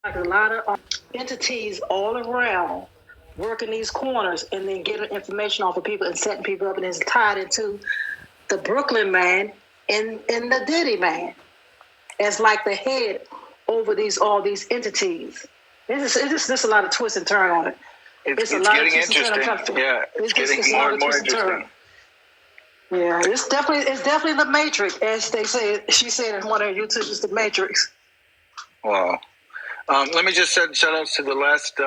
like a lot of entities all around working these corners and then getting information off of people and setting people up, and it's tied into the Brooklyn man and the Diddy man as like the head over all these entities. It's just a lot of twist and turn on it. It's getting interesting. Yeah, it's getting more and more interesting. Yeah, it's definitely the Matrix, as they say. She said in one of her YouTubes, it's the Matrix. Wow. Let me just send shout outs to the last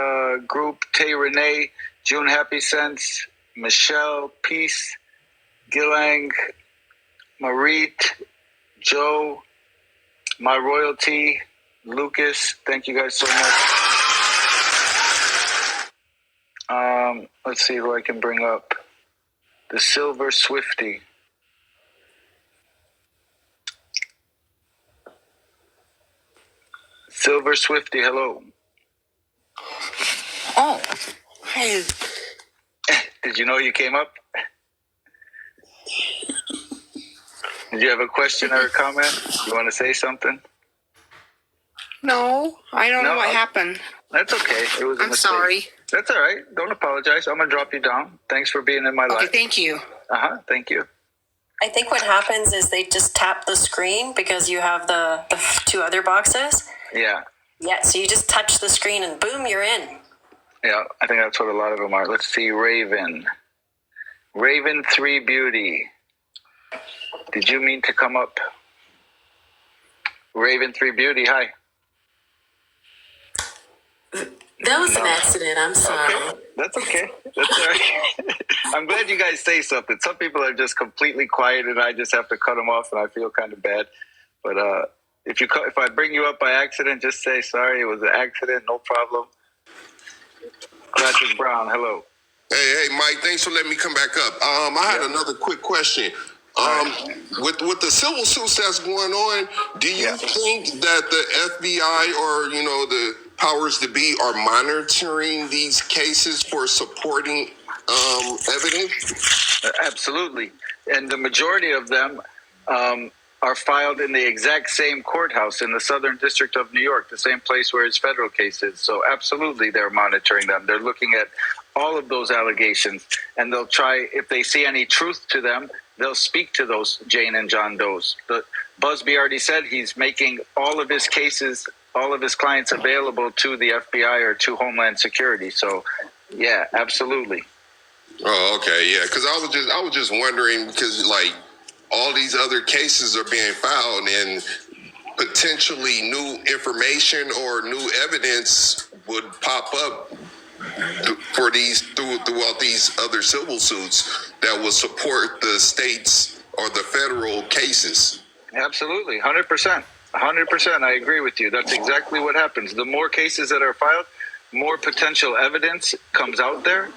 group: Tay Renee, June Happy Sense, Michelle, Peace, Gilang, Marit, Joe, My Royalty, Lucas. Thank you guys so much. Let's see who I can bring up. The Silver Swifty. Silver Swifty, hello. Oh, hey. Did you know you came up? Did you have a question or a comment? You want to say something? No, I don't know what happened. That's okay. It was a mistake. Sorry. That's all right. Don't apologize. I'm going to drop you down. Thanks for being in my life. Okay, thank you. Thank you. I think what happens is they just tap the screen because you have the two other boxes. Yeah. Yeah, so you just touch the screen and boom, you're in. Yeah, I think that's what a lot of them are. Let's see, Raven 3 Beauty. Did you mean to come up? Raven 3 Beauty, hi. That was an accident. I'm sorry. Okay. That's okay. That's all right. I'm glad you guys say something. Some people are just completely quiet, and I just have to cut them off, and I feel kind of bad. But if I bring you up by accident, just say sorry. It was an accident. No problem. Classic Brown, hello. Hey, Mike. Thanks for letting me come back up. I had another quick question. With the civil suits that's going on, do you think that the FBI or the powers that be are monitoring these cases for supporting evidence? Absolutely, and the majority of them are filed in the exact same courthouse in the Southern District of New York, the same place where his federal case is. So absolutely, they're monitoring them. They're looking at all of those allegations, and they'll try, if they see any truth to them, they'll speak to those Jane and John Does. But Busby already said he's making all of his cases, all of his clients available to the FBI or to Homeland Security. So, yeah, absolutely. Oh, okay, yeah. Because I was just wondering, because all these other cases are being filed, and potentially new information or new evidence would pop up for throughout these other civil suits that will support the states or the federal cases. Absolutely, 100%. 100%. I agree with you. That's exactly what happens. The more cases that are filed, more potential evidence comes out there,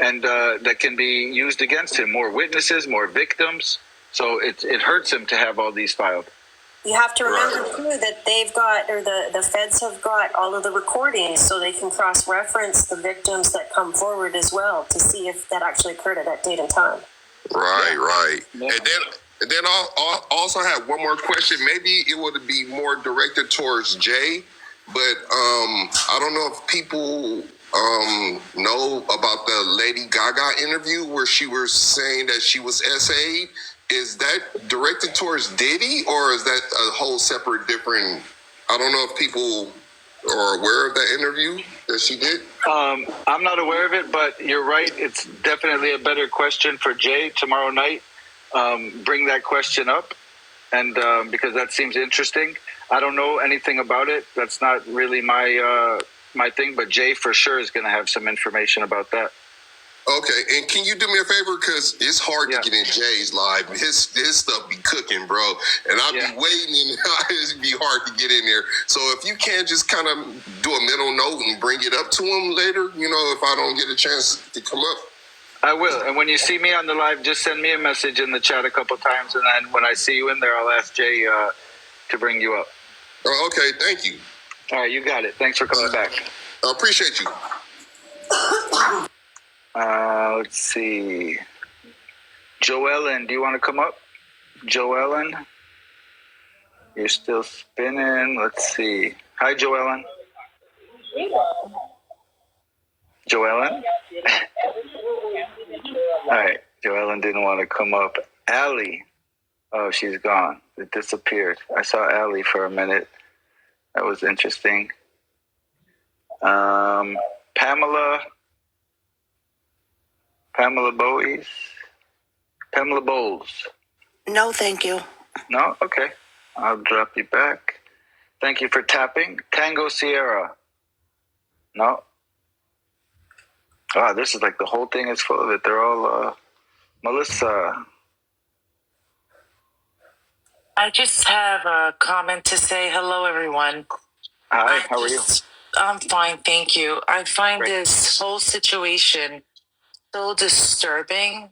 and that can be used against him. More witnesses, more victims. So it hurts him to have all these filed. You have to remember, too, that they've got, or the feds have got all of the recordings so they can cross-reference the victims that come forward as well to see if that actually occurred at that date and time. Right. Yeah. And then I'll also have one more question. Maybe it would be more directed towards Jay, but I don't know if people know about the Lady Gaga interview where she was saying that she was SA'd. Is that directed towards Diddy, or is that a whole separate different? I don't know if people are aware of that interview that she did. I'm not aware of it, but you're right. It's definitely a better question for Jay tomorrow night. Bring that question up, and because that seems interesting. I don't know anything about it. That's not really my thing, but Jay for sure is going to have some information about that. Okay, and can you do me a favor? Because it's hard to get in Jay's live. His stuff be cooking, bro. And I'll be waiting, and it'd be hard to get in there. So if you can just kind of do a mental note and bring it up to him later, if I don't get a chance to come up. I will. And when you see me on the live, just send me a message in the chat a couple times. And then when I see you in there, I'll ask Jay to bring you up. Oh, okay, thank you. All right, you got it. Thanks for coming back. I appreciate you. Let's see. Joellen, do you want to come up? Joellen? You're still spinning. Let's see. Hi, Joellen. Joellen? All right. Joellen didn't want to come up. Allie. Oh, she's gone. It disappeared. I saw Allie for a minute. That was interesting. Pamela Bowies. Pamela Bowles. No, thank you. No? Okay. I'll drop you back. Thank you for tapping. Tango Sierra. No? Ah, this is like the whole thing is full of it. They're all, Melissa. I just have a comment to say. Hello, everyone. Hi, how are you? I'm fine, thank you. I find Great. this whole situation so disturbing,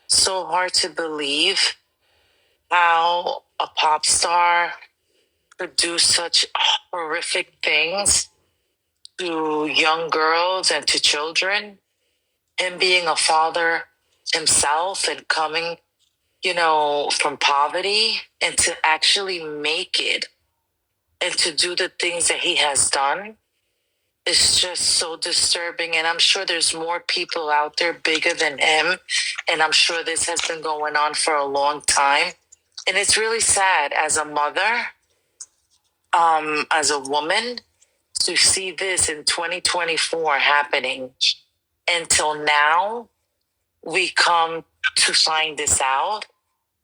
so hard to believe how a pop star could do such horrific things to young girls and to children. Him being a father himself and coming, from poverty and to actually make it and to do the things that he has done is just so disturbing. And I'm sure there's more people out there bigger than him. And I'm sure this has been going on for a long time. And it's really sad as a mother, as a woman, to see this in 2024 happening. Until now, we come to find this out.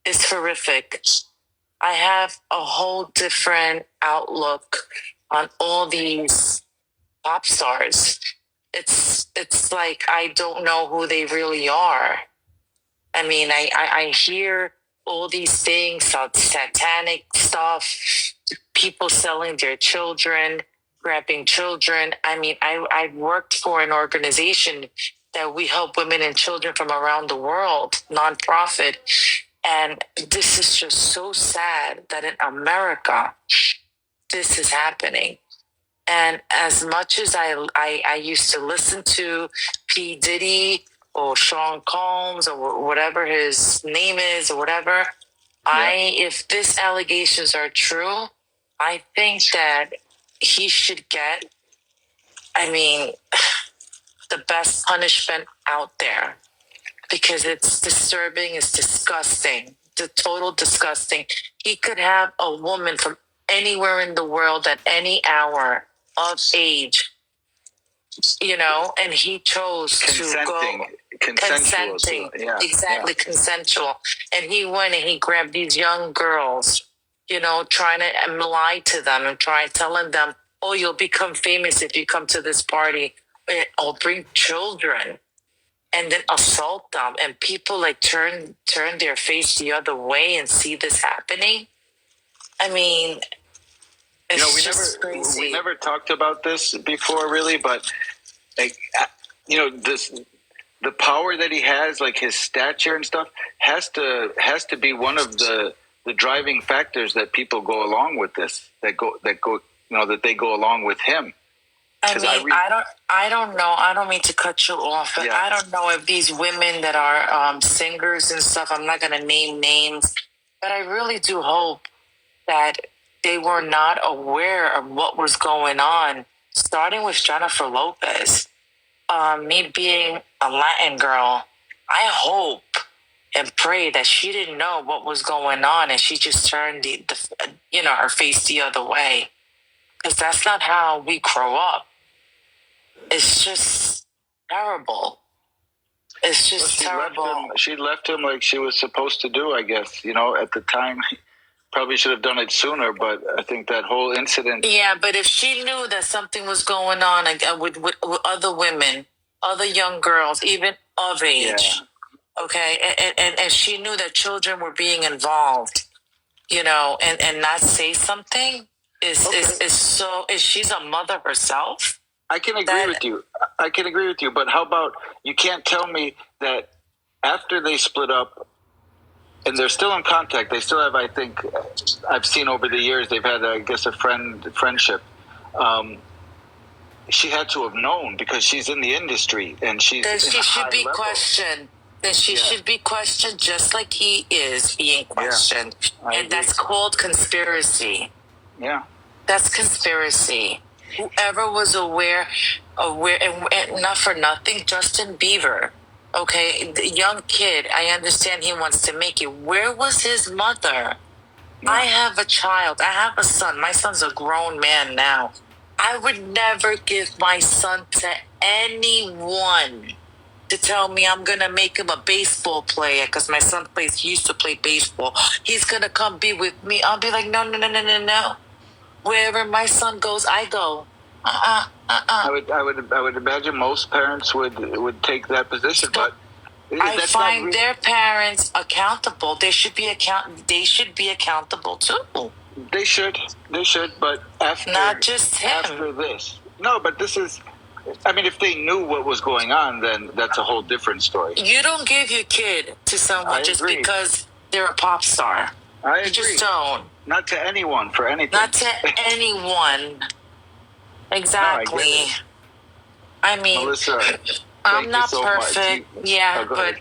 It's horrific. I have a whole different outlook on all these pop stars. It's like I don't know who they really are. I mean, I hear all these things, satanic stuff, people selling their children, grabbing children. I mean, I worked for an organization that we help women and children from around the world, nonprofit. And this is just so sad that in America, this is happening. And as much as I used to listen to P. Diddy or Sean Combs or whatever his name is or whatever, if this allegations are true, I think that he should get, the best punishment out there. Because it's disturbing, it's disgusting, the total disgusting. He could have a woman from anywhere in the world at any hour of age, and he chose to go consenting. Exactly, consensual. And he went and he grabbed these young girls, trying to lie to them and telling them, oh, you'll become famous if you come to this party. Or bring children. And then assault them, and people like turn their face the other way and see this happening. I mean, it's crazy. We never talked about this before, really, but like, the power that he has, like his stature and stuff, has to be one of the driving factors that people go along with this. That they go along with him. I don't know. I don't mean to cut you off, but I don't know if these women that are singers and stuff, I'm not going to name names, but I really do hope that they were not aware of what was going on, starting with Jennifer Lopez. Me being a Latin girl, I hope and pray that she didn't know what was going on and she just turned her face the other way, because that's not how we grow up. It's just terrible. It's just terrible. She left him like she was supposed to do, I guess. At the time, probably should have done it sooner, but I think that whole incident... Yeah, but if she knew that something was going on with other women, other young girls, even of age, okay, and she knew that children were being involved, and not say something, is she's a mother herself? I can agree with you, but how about you can't tell me that after they split up and they're still in contact, they still have, I think, I've seen over the years, they've had, I guess, a friendship. She had to have known because she's in the industry and she's then she should be level. questioned. Then she should be questioned just like he is being questioned. And that's called conspiracy. Yeah. That's conspiracy. whoever was aware, and not for nothing, Justin Bieber. Okay, the young kid. I understand he wants to make it. Where was his mother? I have a child. I have a son. My son's a grown man now. I would never give my son to anyone to tell me I'm going to make him a baseball player because my son used to play baseball. He's going to come be with me. I'll be like, no. Wherever my son goes, I go. I would imagine most parents would take that position, but I find their parents accountable. They should be accountable too. They should, but after not just him. After this, no, but this is. I mean, if they knew what was going on, then that's a whole different story. You don't give your kid to someone just because they're a pop star. I agree. You just don't. Not to anyone for anything. Not to anyone. Exactly. No, I mean, Melissa, I'm not so perfect. Yeah, but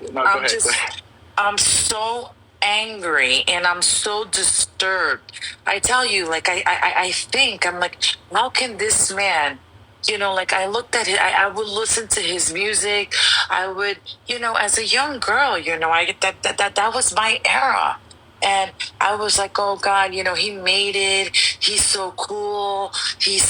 I'm so angry and I'm so disturbed. I tell you, like, I think, I'm like, how can this man, like, I looked at it, I would listen to his music. I would, as a young girl, that was my era. And I was like, oh God, he made it. He's so cool. He's